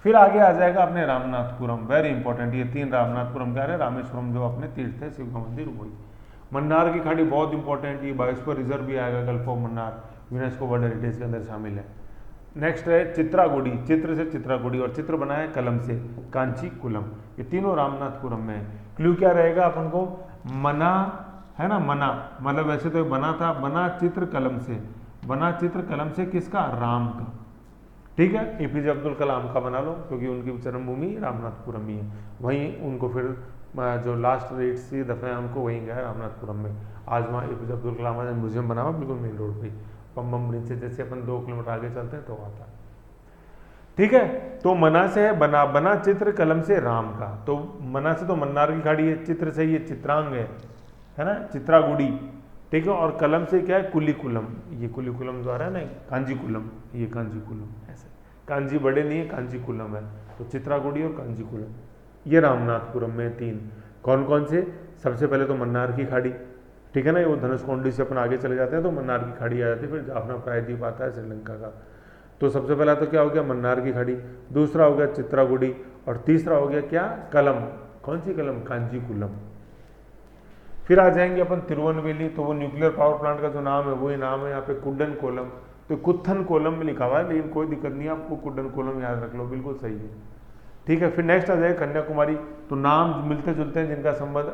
फिर आगे आ जाएगा अपने रामनाथपुरम, वेरी इंपॉर्टेंट। ये 3 रामनाथपुरम क्या है? रामेश्वरम जो अपने तीर्थ है, शिव का मंदिर, वही। मन्नार की खाड़ी बहुत इंपॉर्टेंट, ये बायोस्फीयर रिजर्व भी आएगा, gulf of Mannar, UNESCO world heritage के अंदर शामिल है। नेक्स्ट है चित्रागुड़ी, चित्र से चित्रागुड़ी, और चित्र बना है कलम से, कांचीकुलम। ये तीनों रामनाथपुरम में है। क्लू क्या रहेगा अपन को? मना है ना, मना मतलब वैसे तो बना था, बना चित्र कलम से, बना चित्र कलम से किसका? राम का। ठीक है, एपीजे अब्दुल कलाम का बना लो क्योंकि उनकी जन्मभूमि रामनाथपुरम ही है, वहीं उनको फिर जो लास्ट रेट सी दफे हमको वहीं गया रामनाथपुरम में। आज वहाँ एपीजे अब्दुल कलाम का म्यूजियम बना हुआ बिल्कुल मेन रोड पे, पम्बम ब्रिज से जैसे अपन 2 किलोमीटर आगे चलते हैं तो आता है। ठीक है, तो मना से है बना, बना चित्र कलम से राम का। तो मना से तो मन्नार की खाड़ी है, चित्र से ये चित्रांग है ना, चित्रागुड़ी। ठीक है, और कलम से क्या है? कुलीकुलम, ये कुलीकुलम जो आ रहा है ना, कांजीकुलम, ये कांजीकुलम। ऐसे कांजी बड़े नहीं है, कांजीकुलम है। तो चित्रागुड़ी और कांजीकुलम ये रामनाथपुरम में 3। कौन कौन से? सबसे पहले तो मन्नार की खाड़ी, ठीक है ना, वो धनुषकोडी से अपन आगे चले जाते हैं तो मन्नार की खाड़ी आ जाती है, फिर जाफना प्रायद्वीप आता है श्रीलंका का। तो सबसे पहला तो क्या हो गया? मन्नार की खाड़ी, दूसरा हो गया चित्रागुड़ी, और तीसरा हो गया क्या? कलम। कौन सी कलम? कांजीकुलम। फिर आ जाएंगे अपन तिरुवनवेली, तो वो न्यूक्लियर पावर प्लांट का जो नाम है वही नाम है यहाँ पे, कुड्डन कोलम। तो कुत्थन कोलम में लिखा हुआ है, लेकिन कोई दिक्कत नहीं है, आपको कुड्डन कोलम याद रख लो, बिल्कुल सही है। ठीक है, फिर नेक्स्ट आ जाएगा कन्याकुमारी। तो नाम मिलते जुलते हैं जिनका संबंध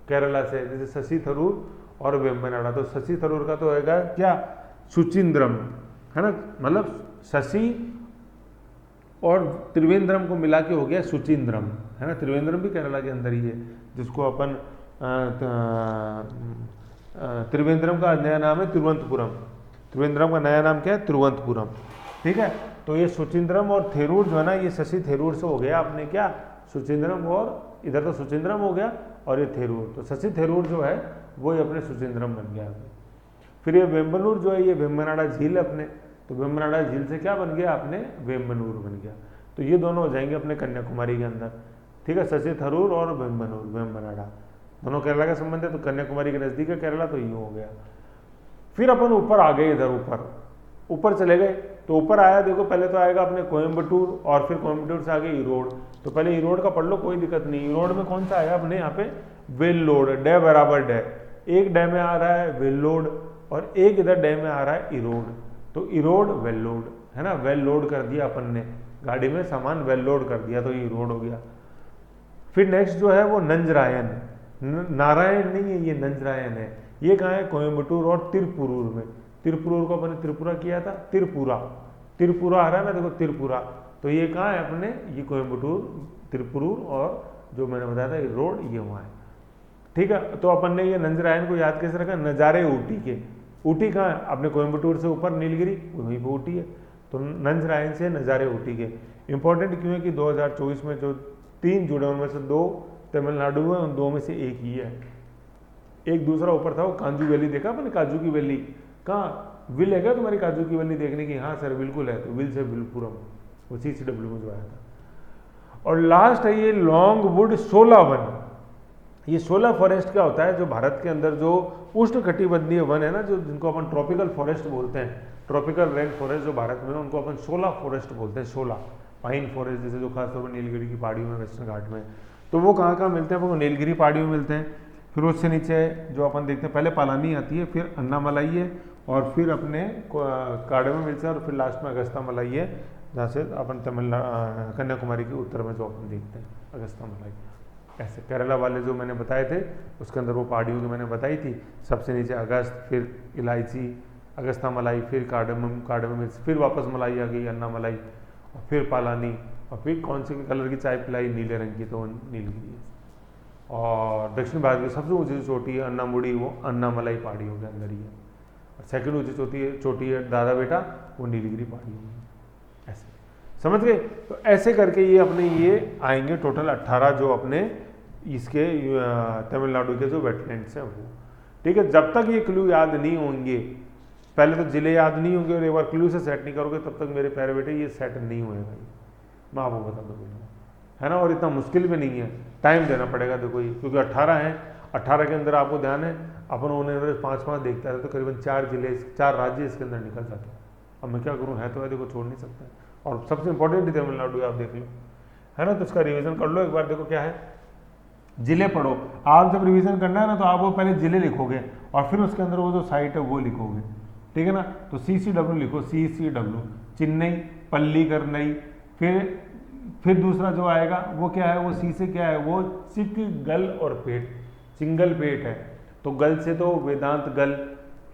केरला से, जैसे शशि थरूर और वेम्बनाडा। तो शशि थरूर का तो होगा क्या? सुचिंद्रम, है ना, मतलब शशि और त्रिवेंद्रम को मिला के हो गया सुचिंद्रम, है ना। त्रिवेंद्रम भी केरला के अंदर ही है, जिसको अपन त्रिवेंद्रम का नया नाम है तिरुवनंतपुरम। त्रिवेंद्रम का नया नाम क्या है? तिरुवनंतपुरम, ठीक है। तो ये सुचिंद्रम और थेरूर जो है ना, ये शशि थेरूर से हो गया आपने क्या, सुचिंद्रम, और इधर तो सुचिंद्रम हो गया और ये थेरूर, तो शशि थेरूर जो है वो ही अपने सुचिंद्रम बन गया। फिर ये वेम्बनूर जो है, ये वेम्बनाडा झील अपने, तो वेम्बनाडा झील से क्या बन गया आपने, वेम्बनूर बन गया। तो ये दोनों हो जाएंगे अपने कन्याकुमारी के अंदर, ठीक है। शशि थरूर और वेम्बनूर, वेम्बनाडा दोनों केरला का संबंध है, तो कन्याकुमारी के नजदीक है केरला, तो यूँ हो गया। फिर अपन ऊपर आ गए, इधर ऊपर चले गए, तो ऊपर आया देखो, पहले तो आएगा अपने कोयम्बटूर, और फिर कोयम्बटूर से आगे इरोड। तो पहले इरोड का पढ़ लो, कोई दिक्कत नहीं। इरोड में कौन सा आया अपने यहाँ पे, वेल्लोड, डे बराबर डे, एक डे में आ रहा है वेल्लोड और एक इधर डे में आ रहा है इरोड, तो इरोड वेल्लोड, है ना। वेल लोड कर दिया अपन ने, गाड़ी में सामान वेल लोड कर दिया, तो ये इरोड हो गया। फिर नेक्स्ट जो है वो नंजरायन, नारायण नहीं है, ये नंजरायन है। ये कहाँ है, कोयम्बटूर और तिरुपुरूर में। तिरुपुरूर को अपने त्रिपुरा किया था, तिरुपुरा आ रहा है ना, देखो तिरुपुरा, तो ये कहाँ है अपने, ये कोयम्बटूर, तिरुपुरूर, और जो मैंने बताया था रोड ये वहाँ है, ठीक है। तो अपन ने ये नंजरायन को याद कैसे रखा, नज़ारे ऊटी के। ऊटी कहाँ है अपने, कोयम्बटूर से ऊपर नीलगिरी, वहीं पर ऊटी है, तो नंजरायन से नज़ारे ऊटी के। इंपॉर्टेंट क्यों है कि 2024 में जो 3 जुड़े उनमें से 2 तमिलनाडु है, उन 2 में से एक ही है। एक दूसरा ऊपर था वो कांजू वैली, देखा अपने काजू की वैली, कहाँ विल है क्या तुम्हारी काजू की वैली देखने की, हाँ सर बिल्कुल है, तो विल से विलपुरम, वो CCW में जो आया था। और लास्ट है ये लॉन्गवुड 16 वन। ये 16 फॉरेस्ट क्या होता है, जो भारत के अंदर जो उष्णकटिबंधीय वन है ना, जो जिनको अपन ट्रॉपिकल फॉरेस्ट बोलते हैं, ट्रॉपिकल रेन फॉरेस्ट जो भारत में है, उनको अपन 16 फॉरेस्ट बोलते हैं। 16 पाइन फॉरेस्ट, जैसे जो खासतौर पर नीलगिरी की पहाड़ियों में, वेस्टर्न घाट में, तो वो कहाँ कहाँ मिलते हैं, वो नीलगिरी पहाड़ियों में मिलते हैं। फिर उससे नीचे जो अपन देखते हैं, पहले पालानी आती है, फिर अन्नामलाई है, और फिर अपने कार्डमम मिलते हैं, और फिर लास्ट में अगस्त्यामलाई है, जहाँ से अपन कन्याकुमारी के उत्तर में जो अपन देखते हैं अगस्त्यामलाई। ऐसे केरला वाले जो मैंने बताए थे, उसके अंदर वो पहाड़ियों की मैंने बताई थी, सबसे नीचे अगस्त, फिर इलायची, अगस्त्यामलाई, फिर कार्डमम, फिर वापस मलाई आ गई अन्नामलाई, और फिर पालानी, और फिर कौन से कलर की चाय पिलाई, नीले रंग की, तो नीलगिरी। और दक्षिण भारत की सबसे ऊंची चोटी है अन्नामुड़ी, वो अन्नामलाई पहाड़ियों के अंदर ही है। और सेकंड ऊंची चोटी है दादा बेटा, वो नीलगिरी पहाड़ियों में। ऐसे समझ गए। तो ऐसे करके ये अपने ये आएंगे टोटल 18 जो अपने इसके तमिलनाडु के जो वेटलैंड्स हैं वो, ठीक है। जब तक ये क्लू याद नहीं होंगे, पहले तो जिले याद नहीं होंगे, और एक बार क्लू से सेट नहीं करोगे, तब तक मेरे प्यारे बेटे ये सेट नहीं होएगा, मैं आपको बता दूँ, है ना। और इतना मुश्किल भी नहीं है, टाइम देना पड़ेगा देखो ये, क्योंकि 18 हैं, 18 के अंदर आपको ध्यान है अपन उन्हें 5-5 देखता है, तो करीबन 4 जिले, 4 राज्य इसके अंदर निकल जाते हैं। अब मैं क्या करूँ, है तो है, देखो छोड़ नहीं सकता है। और सबसे इंपॉर्टेंट ही तमिलनाडु आप देख लो, है ना, तो इसका रिवीजन कर लो एक बार। देखो क्या है, जिले पढ़ो, आप जब रिवीजन करना है ना, तो आप वो पहले जिले लिखोगे, और फिर उसके अंदर वो जो साइट है वो लिखोगे, ठीक है ना। तो CCW लिखो, CCW, चेन्नई, पल्लीकरनई। फिर दूसरा जो आएगा वो क्या है, वो सी से क्या है, वो चिक, गल और पेट, चिंगल पेट है। तो गल से तो वेदांत गल,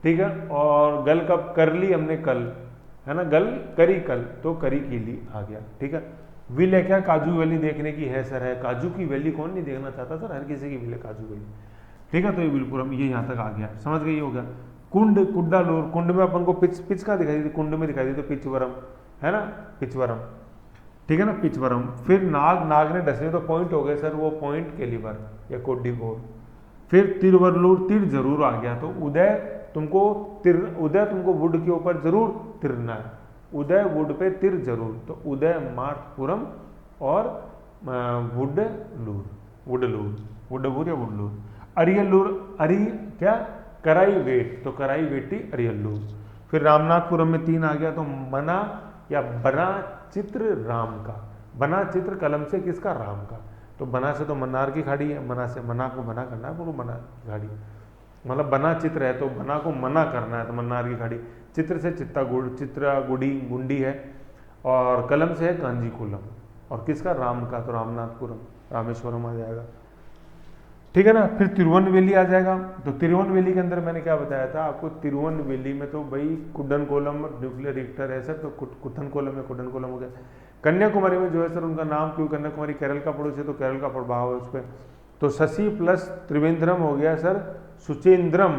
ठीक है। और गल कब कर ली हमने, कल, है ना, गल करी कल, तो करी कीली आ गया, ठीक है। विल है क्या, काजू वैली देखने की है सर, है काजू की वैली कौन नहीं देखना चाहता सर, हर किसी की विल है काजू वैली, ठीक है। तो ये विलपुरम, ये यहाँ तक आ गया, समझ गए, ये हो गया। कुंड, कुड्डालोर, कुंड में अपन को पिच का दिखाई दी, कुंड में दिखाई दी, तो पिचवरम, है ना, पिचवरम, ठीक है ना, पिचवरम। फिर नाग ने डसे, तो पॉइंट हो गए सर, वो पॉइंट केलिवर या कोडिकोर। फिर तिरुवल्लूर, तिर जरूर आ गया, तो उदय तुमको वुड के ऊपर जरूर तिरना है, उदय वुड पे तिर जरूर, तो उदय मार्तपुरम और वुडलूर या वुडलूर। अरियल्लूर, क्या, कराई वेट, तो कराई वेटी अरियल्लूर। फिर रामनाथपुरम में 3 आ गया, तो मना या बना चित्र राम का, बना चित्र कलम से किसका, राम का। तो बना से तो मन्नार की खाड़ी है, मना से मना को मना करना है, वो मना की खाड़ी, मतलब बना चित्र है तो बना को मना करना है, तो मन्नार की खाड़ी। चित्र से चित्रागुड़ी गुंडी है, और कलम से है कांजीकुलम, और किसका, राम का, तो रामनाथपुरम, रामेश्वरम आ जाएगा, ठीक है ना। फिर तिरुवनवेली आ जाएगा, तो तिरुवनवेली के अंदर मैंने क्या बताया था आपको, तिरुवनवेली में तो भाई कुड्डनकोलम न्यूक्लियर रिएक्टर है सर, तो कुथनकोलम या कुड्डनकोलम हो गया। कन्याकुमारी में जो है सर उनका नाम, क्यों कन्याकुमारी केरल का पड़ोसी है तो केरल का प्रभाव है उस पर। तो शशि प्लस त्रिवेंद्रम हो गया सर सुचेंद्रम,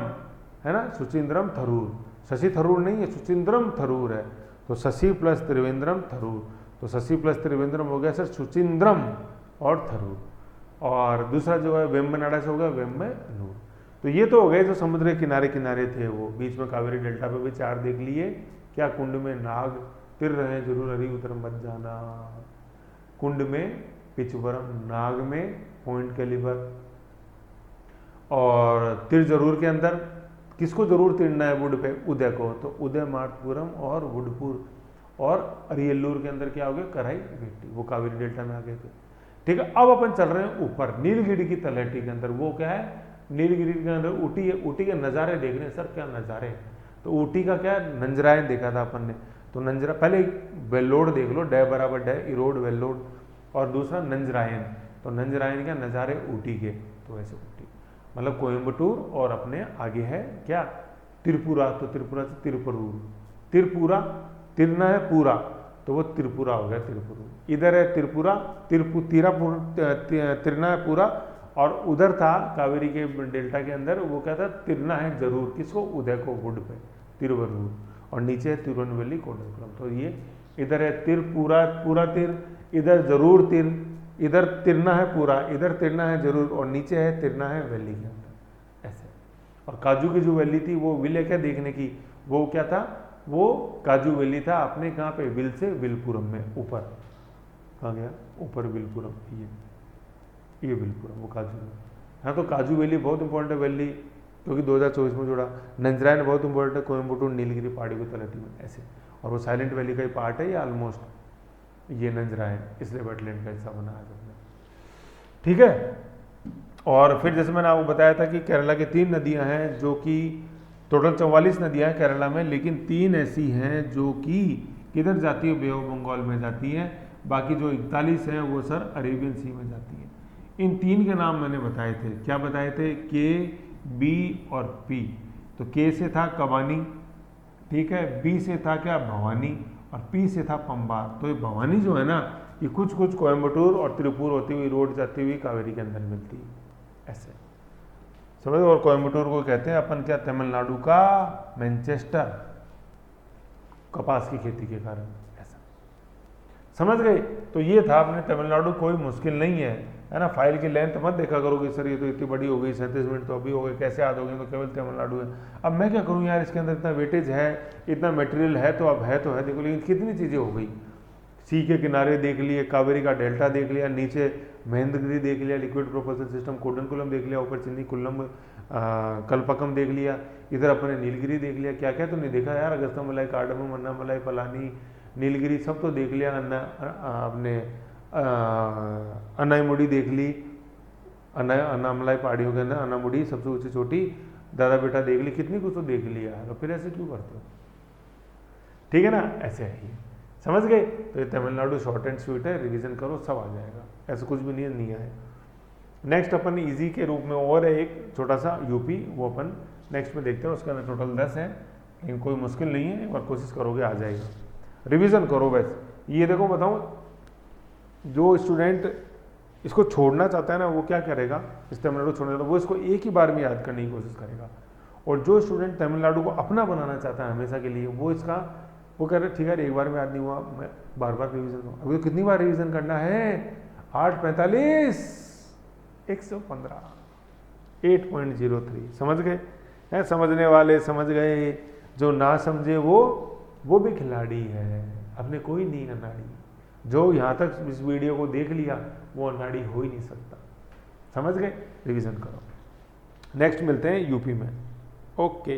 है ना, सुचेंद्रम थरूर। शशि थरूर नहीं है, सुचेंद्रम थरूर है। तो शशि प्लस त्रिवेंद्रम थरूर, तो शशि प्लस त्रिवेंद्रम हो गया सर सुचेंद्रम और थरूर। और दूसरा जो है वेम्बनाडा से हो गया वेम्बनूर। तो ये तो हो गए जो समुद्र के किनारे किनारे थे, वो बीच में कावेरी डेल्टा पे भी 4 देख लिए। क्या कुंड में नाग तिर रहे जरूर हरी उधर मत जाना, कुंड में पिचवरम, नाग में पॉइंट कैलिबर, और तिर जरूर के अंदर किसको जरूर तिरना है वुड पे, उदय को, तो उदय मार्तपुरम और वुडपुर। और अरियल्लूर के अंदर क्या हो गया कराई बेट्टी, वो कावेरी डेल्टा में आ गए थे। ठीक है, अब अपन चल रहे हैं ऊपर नीलगिरी की तलहटी के अंदर। वो क्या है, नीलगिरी के अंदर ऊटी है। ऊटी के नज़ारे देख रहे हैं सर, क्या नज़ारे। तो ऊटी का क्या नंजरायन देखा था अपन ने। तो नंजरा पहले वेल्लोड देख लो, डे बराबर डे, इरोड वेल्लोड, और दूसरा नंजरायन। तो नंजरायन क्या नज़ारे ऊटी के, तो ऐसे ऊटी मतलब कोयम्बटूर, और अपने आगे है क्या त्रिपुरा, तो त्रिपुरा से त्रिपुरूर, त्रिपुरा, तिरना है पूरा, तो वो त्रिपुरा हो गया त्रिपुरूर। इधर है त्रिपुरा, तिरना है पूरा, और उधर था कावेरी के डेल्टा के अंदर वो क्या था, तिरना है जरूर, किसको, उदय को, वुड पे, तिरुवरूर, और नीचे है तिरुवनवेली कोडकुलम। तो ये इधर है तिरपुरा, पूरा तिर, इधर जरूर तिर, इधर तिरना है पूरा, इधर तिरना है जरूर, और नीचे है तिरना है वैली के अंदर, ऐसे। और काजू की जो वैली थी वो विल है क्या देखने की, वो क्या था, वो काजू वैली था अपने कहाँ पे, विल से विलपुरम में, ऊपर कहाँ गया, ऊपर विलपुरम, ये विलपुरम, वो काजू। हाँ, तो काजू वैली बहुत इंपॉर्टेंट है वैली, क्योंकि 2024 में जुड़ा। नंजरायन बहुत इंपॉर्टेंट है, कोयम्बटूर नीलगिरी पहाड़ी की तलहटी में, ऐसे। और वो साइलेंट वैली का ही पार्ट है ये ऑलमोस्ट, ये नंजरायन, इसलिए वेटलैंड का हिस्सा बनाया सबने। ठीक है, और फिर जैसे मैंने आपको बताया था कि केरला की 3 नदियां हैं, जो कि टोटल 44 नदियां हैं केरला में, लेकिन 3 ऐसी हैं जो कि किधर जाती है, बे ऑफ बंगाल में जाती हैं। बाकी जो 41 है वो सर अरेबियन सी में जाती है। इन 3 के नाम मैंने बताए थे, क्या बताए थे, के, बी और पी। तो के से था कबानी, ठीक है, बी से था क्या भवानी, और पी से था पंबार। तो ये भवानी जो है ना, ये कुछ कुछ कोयम्बटूर और त्रिपुर होती हुई रोड जाती हुई कावेरी के अंदर मिलती है, ऐसे समझ। और कोयम्बटूर को कहते हैं अपन क्या, तमिलनाडु का मैनचेस्टर, कपास की खेती के कारण, ऐसा समझ गए। तो ये था अपने तमिलनाडु, कोई मुश्किल नहीं है ना। फाइल की लेंथ मत देखा करोगे सर ये तो इतनी बड़ी हो गई, 37 मिनट तो अभी हो गए, कैसे याद हो गए, तो केवल तमिलनाडु है। अब मैं क्या करूँ यार, इसके अंदर इतना वेटेज है, इतना मटेरियल है, तो अब है तो है, देखो लेकिन कितनी चीज़ें हो गई। सी के किनारे देख लिए, कावेरी का डेल्टा देख लिया, नीचे महेंद्रगिरी देख लिया, लिक्विड प्रोपल्सन सिस्टम कोडनकुलम देख लिया, ऊपर चिन्नी कुल्लम कल्पकम देख लिया, इधर अपने नीलगिरी देख लिया। क्या क्या तो नहीं देखा यार, अगस्त्यामलाई, कार्डमम, अन्नामलाई, पलानी, नीलगिरी सब तो देख लिया। अपने अन्नामुडी देख ली, अन्नामलाई पहाड़ियों के अंदर अन्नामुडी सबसे ऊंची चोटी, दादा बेटा देख ली, कितनी कुछ तो देख लिया यार, फिर ऐसे क्यों करते हो। ठीक है ना, ऐसे है ये, समझ गए। तो ये तमिलनाडु शॉर्ट एंड स्वीट है, रिवीजन करो सब आ जाएगा, ऐसा कुछ भी नहीं है। नेक्स्ट अपन इजी के रूप में और है एक छोटा सा यूपी, वो अपन नेक्स्ट में देखते हैं। उसके अंदर टोटल 10 है, लेकिन कोई मुश्किल नहीं है, एक बार कोशिश करोगे आ जाएगा, रिवीजन करो बस। ये देखो बताऊँ, जो स्टूडेंट इसको छोड़ना चाहता है ना, वो क्या करेगा, इस तमिलनाडु छोड़ना चाहता है वो इसको एक ही बार में याद करने की कोशिश करेगा। और जो स्टूडेंट तमिलनाडु को अपना बनाना चाहता है हमेशा के लिए, वो इसका वो कह रहे ठीक है एक बार में याद नहीं हुआ, मैं बार बार रिवीजन करूँ। अभी तो कितनी बार रिवीजन करना है, 8, 45, 115, 8.03, समझ गए हैं। समझने वाले समझ गए, जो ना समझे वो भी खिलाड़ी है, अपने कोई नहीं अनाड़ी। जो यहाँ तक इस वीडियो को देख लिया वो अनाड़ी हो ही नहीं सकता, समझ गए। रिवीजन करो, नेक्स्ट मिलते हैं यूपी में, ओके।